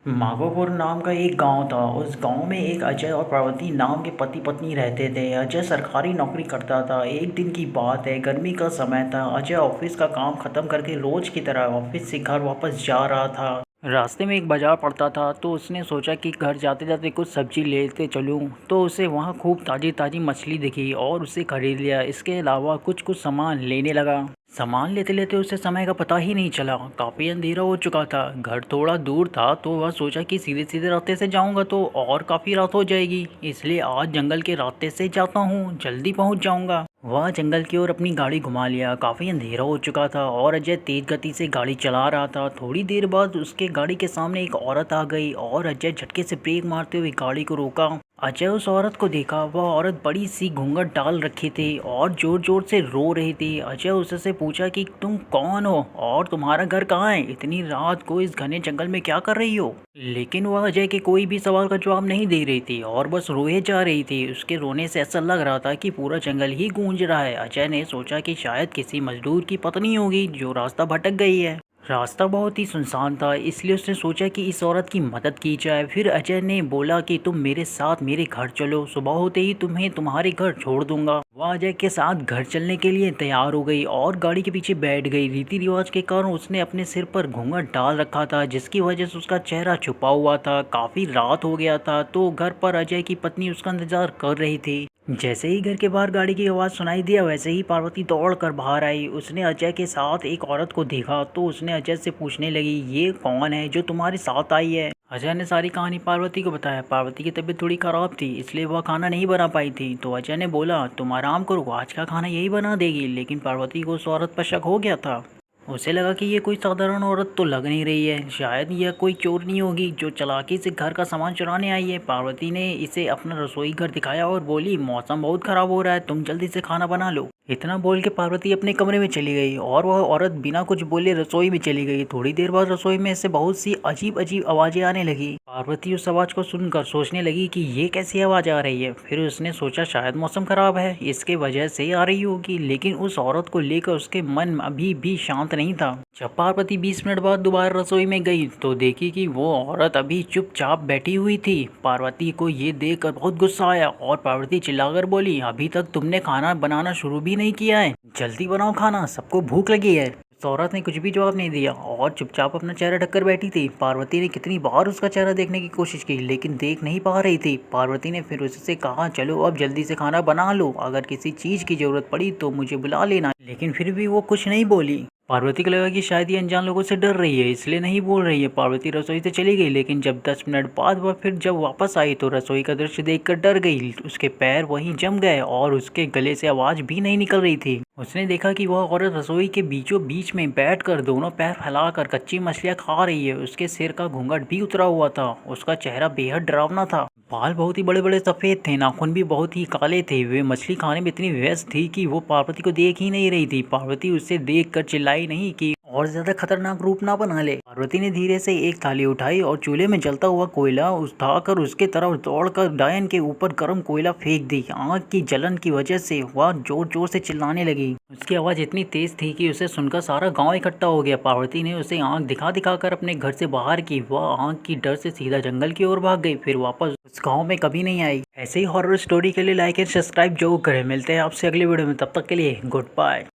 माघोपुर नाम का एक गांव था। उस गांव में एक अजय और पार्वती नाम के पति पत्नी रहते थे। अजय सरकारी नौकरी करता था। एक दिन की बात है, गर्मी का समय था। अजय ऑफिस का काम खत्म करके रोज की तरह ऑफिस से घर वापस जा रहा था। रास्ते में एक बाजार पड़ता था, तो उसने सोचा कि घर जाते जाते कुछ सब्जी लेते चलूं। तो उसे वहां खूब ताजी ताजी मछली दिखी और उसे खरीद लिया। इसके अलावा कुछ कुछ सामान लेने लगा। सामान लेते लेते उसे समय का पता ही नहीं चला। काफी अंधेरा हो चुका था। घर थोड़ा दूर था, तो वह सोचा कि सीधे सीधे रास्ते से जाऊंगा तो और काफी रात हो जाएगी, इसलिए आज जंगल के रास्ते से जाता हूँ, जल्दी पहुंच जाऊंगा। वह जंगल की ओर अपनी गाड़ी घुमा लिया। काफी अंधेरा हो चुका था और अजय तेज गति से गाड़ी चला रहा था। थोड़ी देर बाद उसके गाड़ी के सामने एक औरत आ गई और अजय झटके से ब्रेक मारते हुए गाड़ी को रोका। अजय उस औरत को देखा। वह औरत बड़ी सी घूंघट डाल रखी थी और जोर जोर से रो रही थी। अजय उससे पूछा कि तुम कौन हो और तुम्हारा घर कहाँ है? इतनी रात को इस घने जंगल में क्या कर रही हो? लेकिन वह अजय के कोई भी सवाल का जवाब नहीं दे रही थी और बस रोए जा रही थी। उसके रोने से ऐसा लग रहा था कि पूरा जंगल ही गूंज रहा है। अजय ने सोचा कि शायद किसी मजदूर की पत्नी होगी जो रास्ता भटक गई है। रास्ता बहुत ही सुनसान था, इसलिए उसने सोचा कि इस औरत की मदद की जाए। फिर अजय ने बोला कि तुम मेरे साथ मेरे घर चलो, सुबह होते ही तुम्हें तुम्हारे घर छोड़ दूंगा। वह अजय के साथ घर चलने के लिए तैयार हो गई और गाड़ी के पीछे बैठ गई। रीति रिवाज के कारण उसने अपने सिर पर घूंघट डाल रखा था, जिसकी वजह से उसका चेहरा छुपा हुआ था। काफी रात हो गया था, तो घर पर अजय की पत्नी उसका इंतजार कर रही थी। जैसे ही घर के बाहर गाड़ी की आवाज़ सुनाई दिया, वैसे ही पार्वती दौड़ कर बाहर आई। उसने अजय के साथ एक औरत को देखा, तो उसने अजय से पूछने लगी, ये कौन है जो तुम्हारे साथ आई है? अजय ने सारी कहानी पार्वती को बताया। पार्वती की तबीयत थोड़ी खराब थी, इसलिए वह खाना नहीं बना पाई थी। तो अजय ने बोला, तुम आराम करो, आज का खाना यही बना देगी। लेकिन पार्वती को उस औरत पर शक हो गया था। उसे लगा कि ये कोई साधारण औरत तो लग नहीं रही है, शायद यह कोई चोरनी होगी जो चालाकी से घर का सामान चुराने आई है। पार्वती ने इसे अपना रसोई घर दिखाया और बोली, मौसम बहुत खराब हो रहा है, तुम जल्दी से खाना बना लो। इतना बोल के पार्वती अपने कमरे में चली गई और वह औरत बिना कुछ बोले रसोई में चली गई। थोड़ी देर बाद रसोई में से बहुत सी अजीब अजीब आवाजें आने लगी। पार्वती उस आवाज को सुनकर सोचने लगी कि ये कैसी आवाज आ रही है। फिर उसने सोचा शायद मौसम खराब है, इसके वजह से आ रही होगी। लेकिन उस औरत को लेकर उसके मन अभी भी शांत नहीं था। जब पार्वती 20 मिनट बाद दोबारा रसोई में गई, तो देखी कि वो औरत अभी चुपचाप बैठी हुई थी। पार्वती को ये देखकर बहुत गुस्सा आया और पार्वती चिल्लाकर बोली, अभी तक तुमने खाना बनाना शुरू भी नहीं किया है, जल्दी बनाओ खाना, सबको भूख लगी है। उस औरत ने कुछ भी जवाब नहीं दिया और चुपचाप अपना चेहरा ढककर बैठी थी। पार्वती ने कितनी बार उसका चेहरा देखने की कोशिश की, लेकिन देख नहीं पा रही थी। पार्वती ने फिर उससे कहा, चलो अब जल्दी से खाना बना लो, अगर किसी चीज की जरूरत पड़ी तो मुझे बुला लेना। लेकिन फिर भी वो कुछ नहीं बोली। पार्वती को लगा कि शायद ये अनजान लोगों से डर रही है, इसलिए नहीं बोल रही है। पार्वती रसोई से चली गई, लेकिन जब 10 मिनट बाद वह फिर जब वापस आई, तो रसोई का दृश्य देखकर डर गई। उसके पैर वहीं जम गए और उसके गले से आवाज भी नहीं निकल रही थी। उसने देखा कि वह औरत रसोई के बीचों बीच में बैठकर दोनों पैर फैलाकर कच्ची मछलियां खा रही है। उसके सिर का घूंघट भी उतरा हुआ था। उसका चेहरा बेहद डरावना था। बाल बहुत ही बड़े बड़े सफेद थे, नाखून भी बहुत ही काले थे। वे मछली खाने में इतनी व्यस्त थी कि वो पार्वती को देख ही नहीं रही थी। पार्वती उसे देखकर चिल्लाई नहीं कि और ज्यादा खतरनाक रूप ना बना ले। पार्वती ने धीरे से एक थाली उठाई और चूल्हे में जलता हुआ कोयला उठाकर उसके तरफ दौड़कर डायन के ऊपर गर्म कोयला फेंक दी। आग की जलन की वजह से वह जोर जोर से चिल्लाने लगी। उसकी आवाज इतनी तेज थी कि उसे सुनकर सारा गांव इकट्ठा हो गया। पार्वती ने उसे आग दिखा दिखाकर अपने घर से बाहर की। वह आग की डर से सीधा जंगल की ओर भाग गई, फिर वापस उस गांव में कभी नहीं आई। ऐसे ही हॉरर स्टोरी के लिए लाइक एंड सब्सक्राइब जरूर करें। मिलते हैं आपसे अगली वीडियो में, तब तक के लिए गुड बाय।